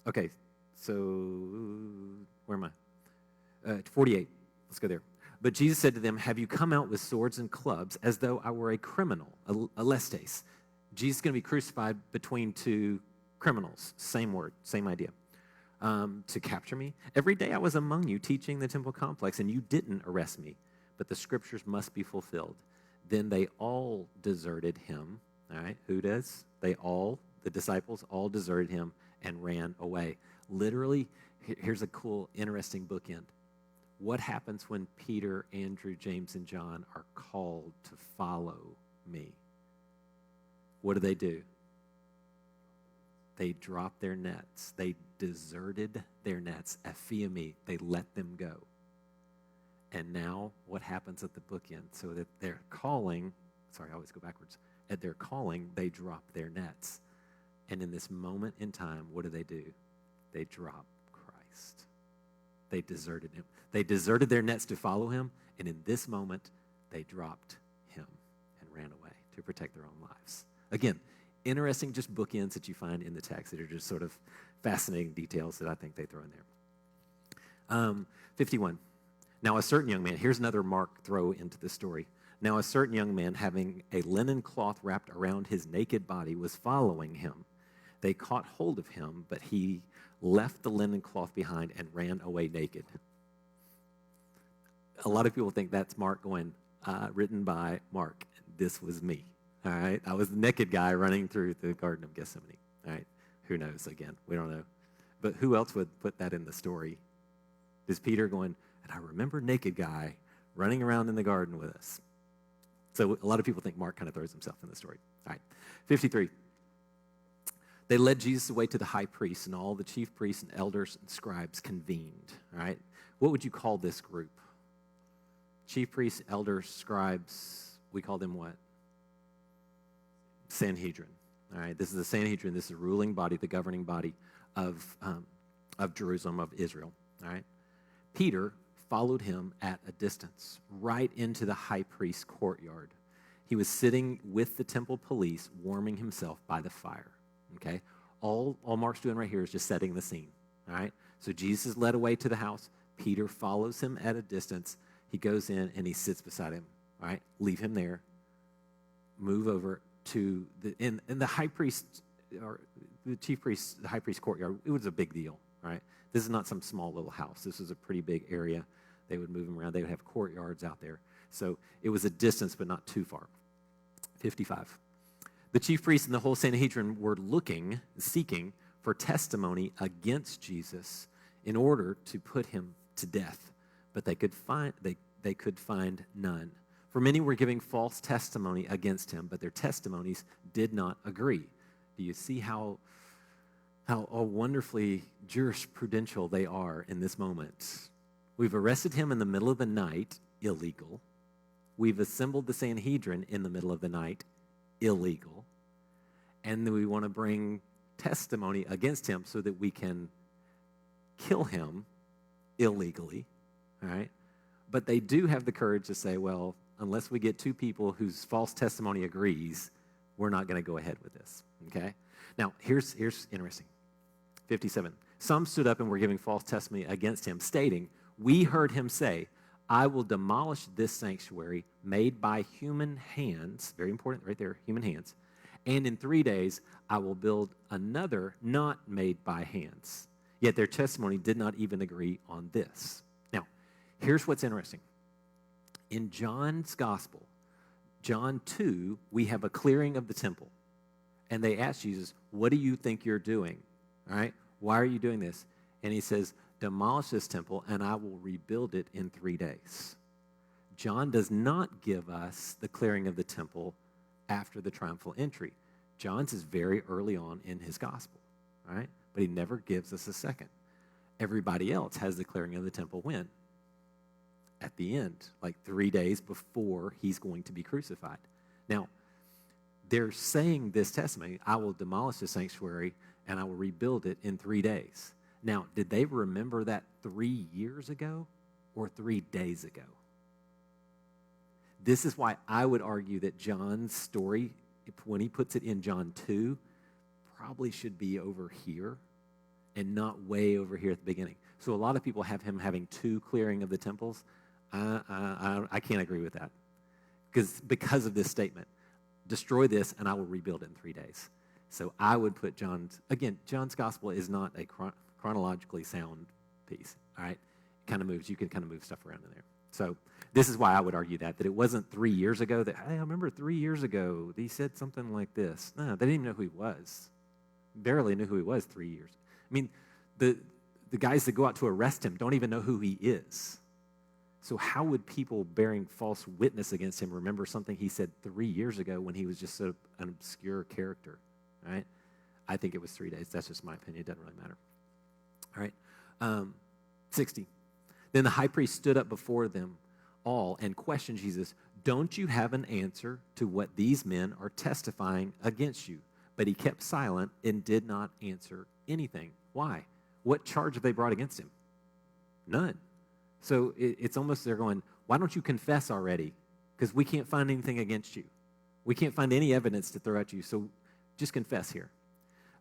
Okay, so where am I? 48. Let's go there. But Jesus said to them, have you come out with swords and clubs as though I were a criminal, a lestes? Jesus is going to be crucified between two criminals. Same word, same idea. To capture me. Every day I was among you teaching the temple complex, and you didn't arrest me, but the scriptures must be fulfilled. Then they all deserted him. All right, who does? The disciples all deserted him and ran away. Literally, here's a cool, interesting bookend. What happens when Peter, Andrew, James, and John are called to follow me? What do? They dropped their nets. They deserted their nets. Ephiemi, they let them go. And now what happens at the bookend? So that they're calling, I always go backwards. At their calling, they drop their nets. And in this moment in time, what do? They drop Christ. They deserted him. They deserted their nets to follow him, and in this moment, they dropped him and ran away to protect their own lives. Again, interesting just bookends that you find in the text that are just sort of fascinating details that I think they throw in there. 51. Now a certain young man, here's another Mark throw into the story. Now a certain young man having a linen cloth wrapped around his naked body was following him. They caught hold of him, but he left the linen cloth behind and ran away naked. A lot of people think that's Mark going, written by Mark. This was me. All right, I was the naked guy running through the Garden of Gethsemane. All right, who knows? Again, we don't know. But who else would put that in the story? Is Peter going, and I remember naked guy running around in the garden with us. So a lot of people think Mark kind of throws himself in the story. All right, 53. They led Jesus away to the high priest, and all the chief priests and elders and scribes convened. All right, what would you call this group? Chief priests, elders, scribes, we call them what? Sanhedrin. All right, this is the Sanhedrin. This is the ruling body, the governing body of Jerusalem, of Israel. All right, Peter followed him at a distance, right into the high priest's courtyard. He was sitting with the temple police, warming himself by the fire. Okay, all Mark's doing right here is just setting the scene. All right, so Jesus is led away to the house. Peter follows him at a distance. He goes in and he sits beside him. All right, leave him there. Move over to in the high priest, or the chief priest, the high priest courtyard. It was a big deal. Right, this is not some small little house. This was a pretty big area. They would move him around. They would have courtyards out there. So it was a distance, but not too far. 55. The chief priests and the whole Sanhedrin were seeking for testimony against Jesus in order to put him to death, but they could find none. For many were giving false testimony against him, but their testimonies did not agree. Do you see how wonderfully jurisprudential they are in this moment? We've arrested him in the middle of the night, illegal. We've assembled the Sanhedrin in the middle of the night, illegal. And then we want to bring testimony against him so that we can kill him illegally, all right? But they do have the courage to say, well, unless we get two people whose false testimony agrees, we're not going to go ahead with this, okay? Now, here's interesting. 57. Some stood up and were giving false testimony against him, stating, we heard him say, I will demolish this sanctuary made by human hands, very important right there, human hands, and in 3 days I will build another not made by hands. Yet their testimony did not even agree on this. Now, here's what's interesting. In John's gospel, John 2, we have a clearing of the temple. And they ask Jesus, what do you think you're doing? All right, why are you doing this? And he says, demolish this temple and I will rebuild it in 3 days. John does not give us the clearing of the temple after the triumphal entry. John's is very early on in his gospel, all right? But he never gives us a second. Everybody else has the clearing of the temple when? at the end, like 3 days before he's going to be crucified. Now, they're saying this testimony, I will demolish the sanctuary and I will rebuild it in 3 days. Now, did they remember that 3 years ago or 3 days ago? This is why I would argue that John's story, when he puts it in John 2, probably should be over here and not way over here at the beginning. So a lot of people have him having 2 clearing of the temples. I can't agree with that because of this statement. Destroy this and I will rebuild it in 3 days. So I would put John's gospel is not a chronologically sound piece, all right? It kind of moves, you can kind of move stuff around in there. So this is why I would argue that it wasn't 3 years ago that, hey, I remember 3 years ago he said something like this. No, they didn't even know who he was. Barely knew who he was 3 years. I mean, the guys that go out to arrest him don't even know who he is. So how would people bearing false witness against him remember something he said 3 years ago when he was just an obscure character, right? I think it was 3 days. That's just my opinion. It doesn't really matter. All right, 60. Then the high priest stood up before them all and questioned Jesus, don't you have an answer to what these men are testifying against you? But he kept silent and did not answer anything. Why? What charge have they brought against him? None. So it's almost they're going, why don't you confess already? Because we can't find anything against you. We can't find any evidence to throw at you, so just confess here.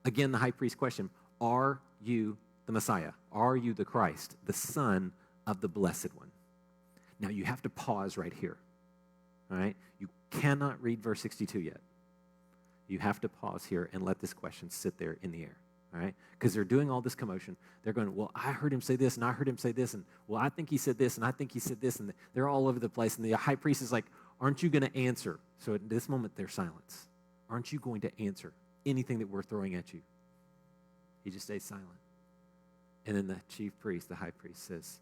Again, the high priest questioned, are you the Messiah? Are you the Christ, the Son of the Blessed One? Now, you have to pause right here, all right? You cannot read verse 62 yet. You have to pause here and let this question sit there in the air, all right? Because they're doing all this commotion. They're going, well, I heard him say this, and I heard him say this, and, well, I think he said this, and I think he said this, and they're all over the place. And the high priest is like, aren't you going to answer? So at this moment, there's silence. Aren't you going to answer anything that we're throwing at you? He just stays silent. And then the chief priest, the high priest, says,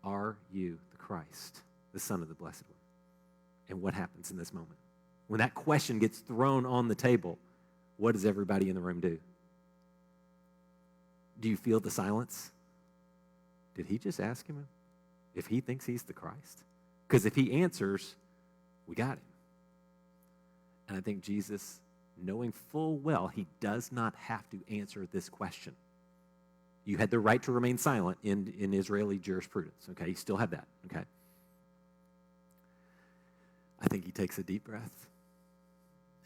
are you the Christ, the Son of the Blessed One? And what happens in this moment? When that question gets thrown on the table, what does everybody in the room do? Do you feel the silence? Did he just ask him if he thinks he's the Christ? Because if he answers, we got him. And I think Jesus, knowing full well he does not have to answer this question. You had the right to remain silent in Israeli jurisprudence, okay? You still have that, okay? I think he takes a deep breath,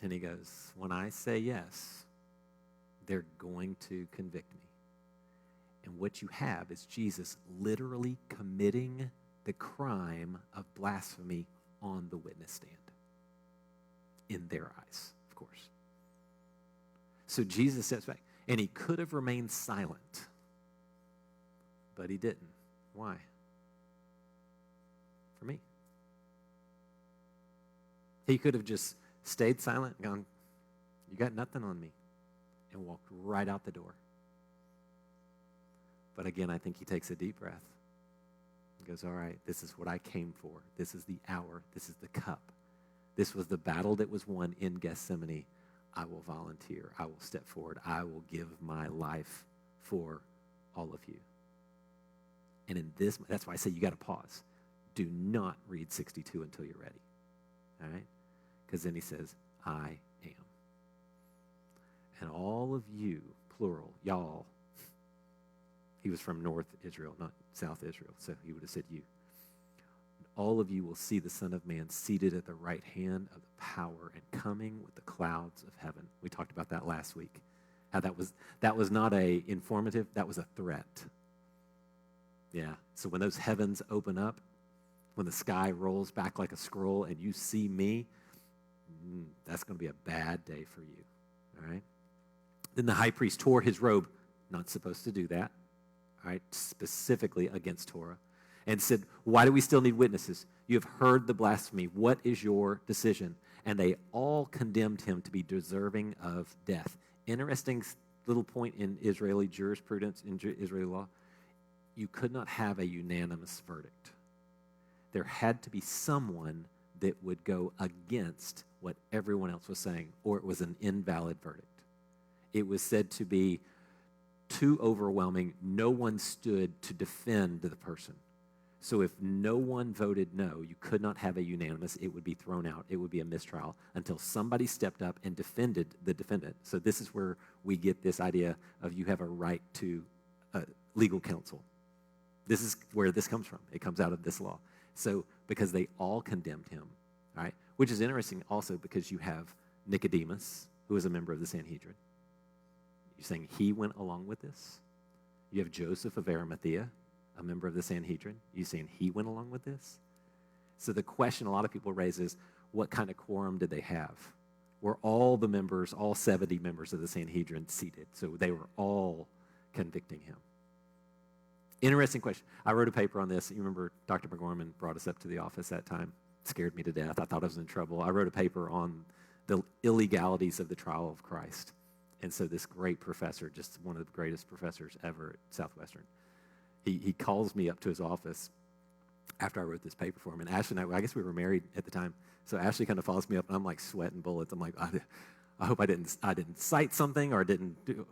and he goes, when I say yes, they're going to convict me. And what you have is Jesus literally committing the crime of blasphemy on the witness stand. In their eyes, of course. So Jesus steps back, and he could have remained silent, but he didn't. Why? For me. He could have just stayed silent and gone, you got nothing on me, and walked right out the door. But again, I think he takes a deep breath. He goes, all right, this is what I came for. This is the hour. This is the cup. This was the battle that was won in Gethsemane. I will volunteer. I will step forward. I will give my life for all of you. And in this, that's why I say you got to pause. Do not read 62 until you're ready. All right? Because then he says, I am. And all of you, plural, y'all. He was from North Israel, not South Israel, so he would have said you. All of you will see the Son of Man seated at the right hand of the power and coming with the clouds of heaven. We talked about that last week. How that was not a informative, that was a threat. Yeah, so when those heavens open up, when the sky rolls back like a scroll and you see me, that's going to be a bad day for you, all right? Then the high priest tore his robe, not supposed to do that, all right, specifically against Torah, and said, why do we still need witnesses? You have heard the blasphemy. What is your decision? And they all condemned him to be deserving of death. Interesting little point in Israeli jurisprudence, in Israeli law. You could not have a unanimous verdict. There had to be someone that would go against what everyone else was saying, or it was an invalid verdict. It was said to be too overwhelming. No one stood to defend the person. So if no one voted no, you could not have a unanimous. It would be thrown out. It would be a mistrial until somebody stepped up and defended the defendant. So this is where we get this idea of you have a right to legal counsel. This is where this comes from. It comes out of this law. So because they all condemned him, all right, which is interesting also because you have Nicodemus, who is a member of the Sanhedrin. You're saying he went along with this? You have Joseph of Arimathea, a member of the Sanhedrin. You're saying he went along with this? So the question a lot of people raise is, what kind of quorum did they have? Were all the members, all 70 members of the Sanhedrin seated? So they were all convicting him. Interesting question. I wrote a paper on this. You remember Dr. McGorman brought us up to the office that time. Scared me to death. I thought I was in trouble. I wrote a paper on the illegalities of the trial of Christ. And so this great professor, just one of the greatest professors ever at Southwestern, he calls me up to his office after I wrote this paper for him. And Ashley and I guess we were married at the time. So Ashley kind of follows me up, and I'm like sweating bullets. I'm like, I hope I didn't cite something, or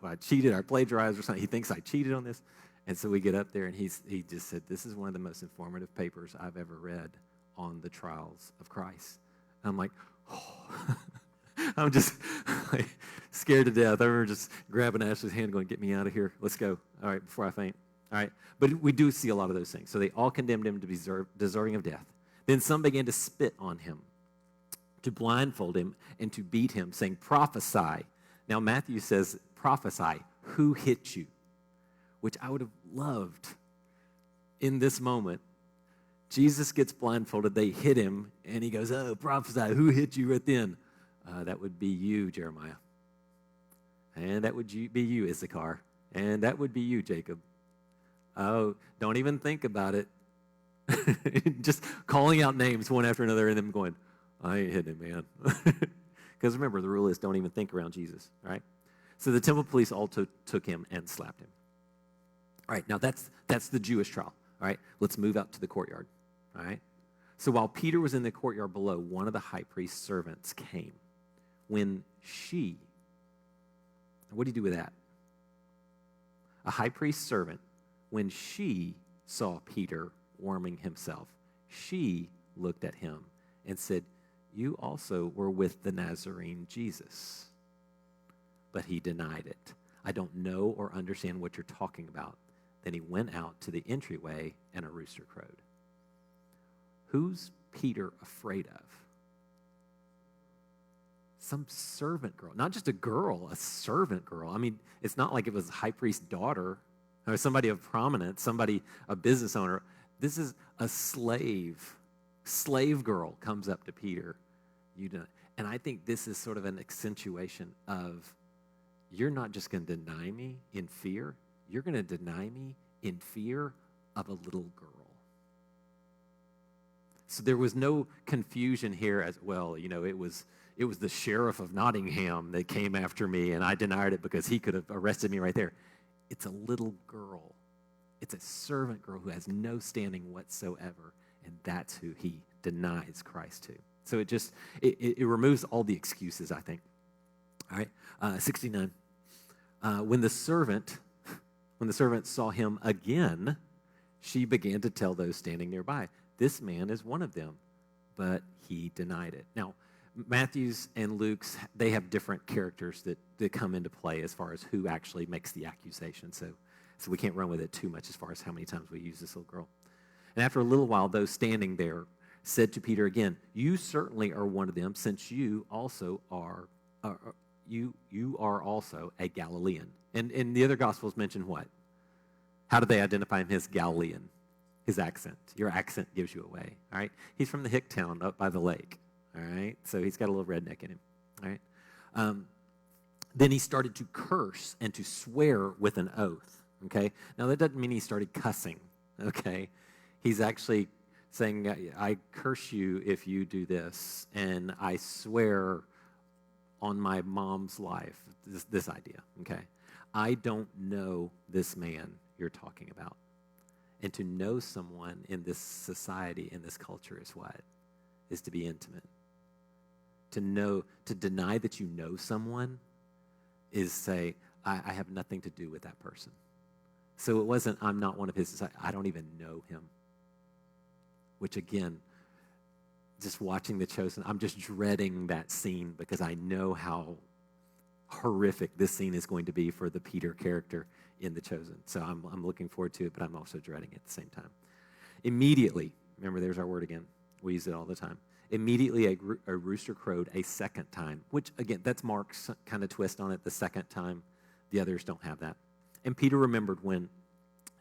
I cheated, or plagiarized or something. He thinks I cheated on this. And so we get up there, and he just said, this is one of the most informative papers I've ever read on the trials of Christ. And I'm like, oh. I'm just like, scared to death. I remember just grabbing Ashley's hand going, get me out of here. Let's go. All right, before I faint. All right. But we do see a lot of those things. So they all condemned him to be deserving of death. Then some began to spit on him, to blindfold him, and to beat him, saying, prophesy. Now Matthew says, prophesy. Who hit you? Which I would have loved in this moment. Jesus gets blindfolded. They hit him, and he goes, oh, prophesy. Who hit you right then? That would be you, Jeremiah. And that would be you, Issachar. And that would be you, Jacob. Oh, don't even think about it. Just calling out names one after another and them going, I ain't hitting him, man. Because remember, the rule is don't even think around Jesus, right? So the temple police also took him and slapped him. All right, now that's the Jewish trial. All right, let's move out to the courtyard. All right. So while Peter was in the courtyard below, one of the high priest's servants came. When she, what do you do with that? A high priest's servant, when she saw Peter warming himself, she looked at him and said, you also were with the Nazarene Jesus. But he denied it. I don't know or understand what you're talking about. Then he went out to the entryway and a rooster crowed. Who's Peter afraid of? Some servant girl. Not just a girl, a servant girl. I mean, it's not like it was the high priest's daughter or somebody of prominence, somebody, a business owner. This is a slave. Slave girl comes up to Peter. And I think this is sort of an accentuation of, you're not just going to deny me in fear. You're going to deny me in fear of a little girl. So there was no confusion here as well. You know, it was the sheriff of Nottingham that came after me, and I denied it because he could have arrested me right there. It's a little girl. It's a servant girl who has no standing whatsoever, and that's who he denies Christ to. So it removes all the excuses, I think. All right, 69. When the servant saw him again, she began to tell those standing nearby, this man is one of them, but he denied it. Now, Matthew's and Luke's, they have different characters that come into play as far as who actually makes the accusation. So we can't run with it too much as far as how many times we use this little girl. And after a little while, those standing there said to Peter again, you certainly are one of them, since you also are you are also a Galilean. And the other Gospels mention what? How do they identify him as Galilean? His accent. Your accent gives you away, all right? He's from the hick town up by the lake, all right? So he's got a little redneck in him, all right? Then he started to curse and to swear with an oath, okay? Now, that doesn't mean he started cussing, okay? He's actually saying, I curse you if you do this, and I swear on my mom's life, this idea, okay? I don't know this man you're talking about. And to know someone in this society, in this culture is what? Is to be intimate. To deny that you know someone is say, I have nothing to do with that person. So it wasn't, I'm not one of his society. I don't even know him. which again, just watching The Chosen, I'm just dreading that scene because I know how horrific this scene is going to be for the Peter character in The Chosen. So I'm looking forward to it, but I'm also dreading it at the same time. Immediately, remember there's our word again. We use it all the time. Immediately a rooster crowed a second time, which again, that's Mark's kind of twist on it, the second time. The others don't have that. And Peter remembered when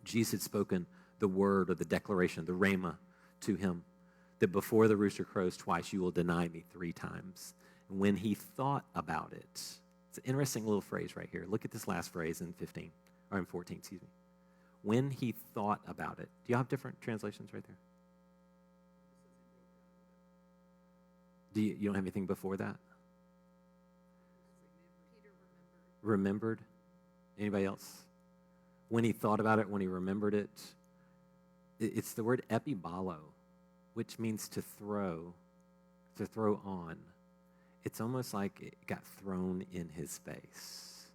Jesus had spoken the word or the declaration, the rhema to him, that before the rooster crows twice, you will deny me 3 times. And when he thought about it, it's an interesting little phrase right here. Look at this last phrase in 14, excuse me. When he thought about it. Do you have different translations right there? You don't have anything before that? Remembered? Anybody else? When he thought about it, when he remembered it, it's the word epibalo, which means to throw on. It's almost like it got thrown in his face.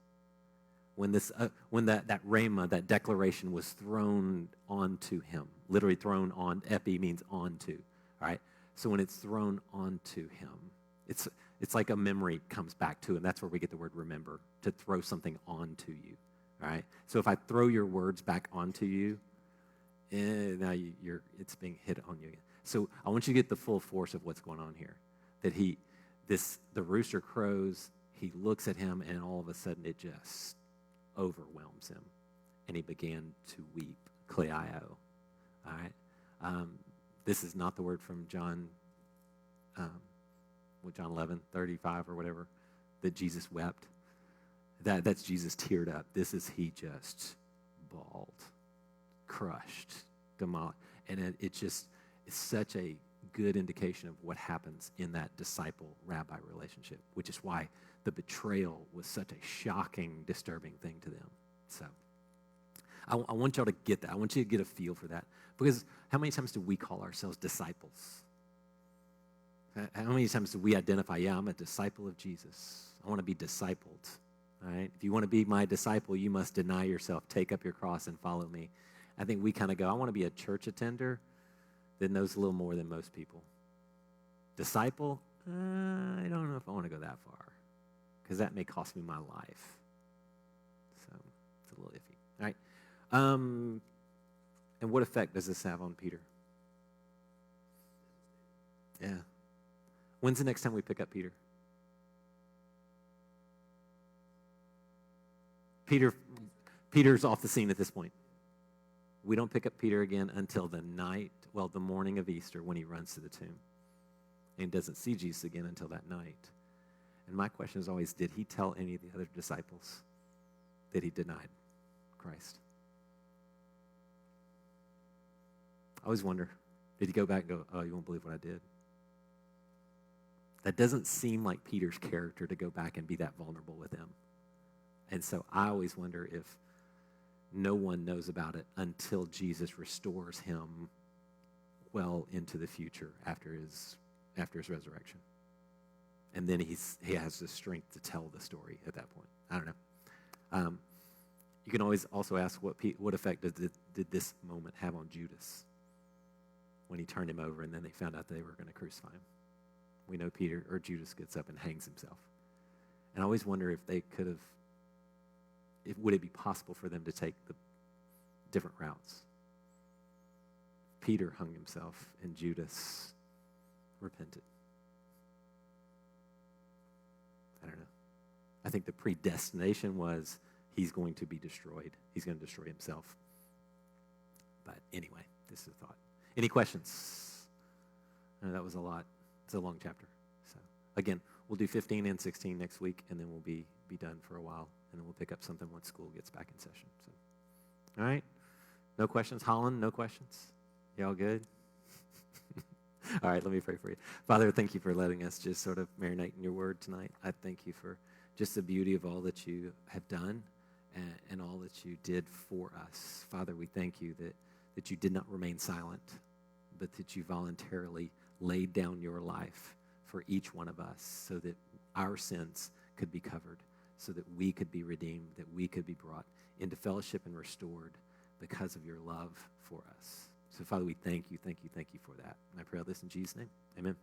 When that rhema, that declaration was thrown onto him, literally thrown on, epi means onto, all right? So when it's thrown onto him, it's like a memory comes back to him. That's where we get the word remember, to throw something onto you, all right? So if I throw your words back onto you, now it's being hit on you again. So I want you to get the full force of what's going on here. That the rooster crows, he looks at him, and all of a sudden it just overwhelms him. And he began to weep, kleio, all right? This is not the word from John 11:35 or whatever, that Jesus wept. That's Jesus teared up. This is he just bawled, crushed, demolished. And it's such a good indication of what happens in that disciple-rabbi relationship, which is why the betrayal was such a shocking, disturbing thing to them. So I want y'all to get that. I want you to get a feel for that. Because how many times do we call ourselves disciples? How many times do we identify, I'm a disciple of Jesus. I want to be discipled. All right? If you want to be my disciple, you must deny yourself, take up your cross, and follow me. I think we kind of go, I want to be a church attender that knows a little more than most people. Disciple, I don't know if I want to go that far, because that may cost me my life. So it's a little iffy. All right. And what effect does this have on Peter? Yeah. When's the next time we pick up Peter? Peter's off the scene at this point. We don't pick up Peter again until the morning of Easter, when he runs to the tomb. And doesn't see Jesus again until that night. And my question is always, did he tell any of the other disciples that he denied Christ? I always wonder, did he go back and go, oh, you won't believe what I did? That doesn't seem like Peter's character to go back and be that vulnerable with them. And so I always wonder if no one knows about it until Jesus restores him well into the future after his resurrection. And then he has the strength to tell the story at that point. I don't know. You can always also ask what effect did this moment have on Judas when he turned him over and then they found out they were going to crucify him. We know Judas gets up and hangs himself. And I always wonder if they could have, would it be possible for them to take the different routes? Peter hung himself and Judas repented. I don't know. I think the predestination was he's going to be destroyed. He's going to destroy himself. But anyway, this is a thought. Any questions? I know that was a lot. It's a long chapter. So again, we'll do 15 and 16 next week, and then we'll be done for a while, and then we'll pick up something once school gets back in session. So, all right? No questions? Holland, no questions? Y'all good? All right, let me pray for you. Father, thank you for letting us just sort of marinate in your word tonight. I thank you for just the beauty of all that you have done and all that you did for us. Father, we thank you that you did not remain silent, but that you voluntarily laid down your life for each one of us so that our sins could be covered, so that we could be redeemed, that we could be brought into fellowship and restored because of your love for us. So, Father, we thank you for that. And I pray all this in Jesus' name. Amen.